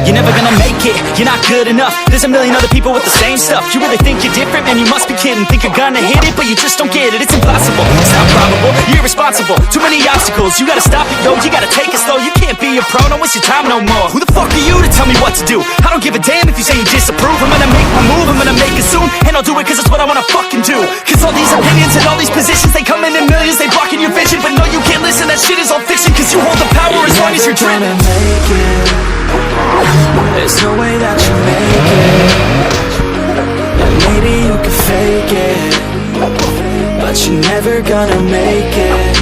You're never gonna make it, you're not good enough. There's a million other people with the same stuff. You really think you're different? Man, you must be kidding. Think you're gonna hit it, but you just don't get it. It's impossible, it's not probable, you're irresponsible. Too many obstacles, you gotta stop it, yo. You gotta take it slow, you can't be a pro. Don't waste your time no more. Who the fuck are you to tell me what to do? I don't give a damn if you say you disapprove. I'm gonna make my move, I'm gonna make it soon. And I'll do it cause it's what I wanna fucking do. Cause all these opinions and all these positions, they come in millions, they blocking your vision. But no, you can't listen, that shit is all fiction. Cause you hold the power as long as you're driven. Make it. There's no way that you make it. And maybe you can fake it, but you're never gonna make it.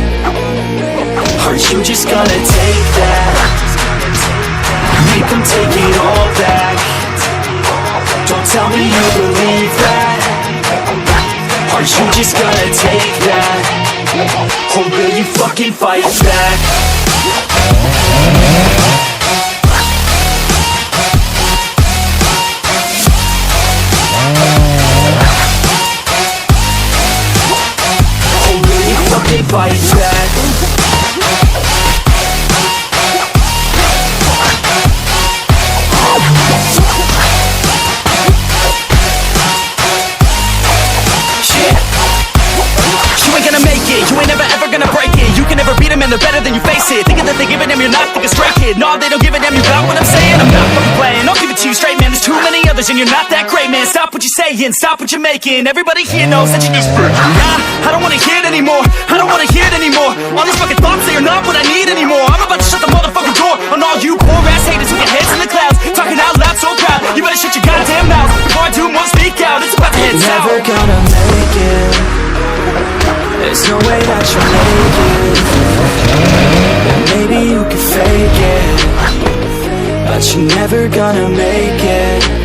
Are you just gonna take that? Make them take it all back. Don't tell me you believe that. Are you just gonna take that? Or will you fucking fight back? Or will you fucking fight back? You ain't never ever gonna break it. You can never beat them and they're better than you face it. Thinking that they give a damn, you're not thinking straight, kid. No, they don't give a damn, you got what I'm saying. I'm not fucking playing, I'll give it to you straight, man. There's too many others and you're not that great, man. Stop what you're saying, stop what you're making. Everybody here knows that you're just Nah, I don't wanna hear it anymore, I don't wanna hear it anymore. All these fucking thoughts, they are not what I need anymore. I'm about to shut the motherfucking door on all you poor ass haters with your heads in the clouds, talking out loud so proud. You better shut your goddamn mouth before I do more speak out. It's about to head south. Never gonna make it. There's no way that you make it. And maybe you can fake it, but you're never gonna make it.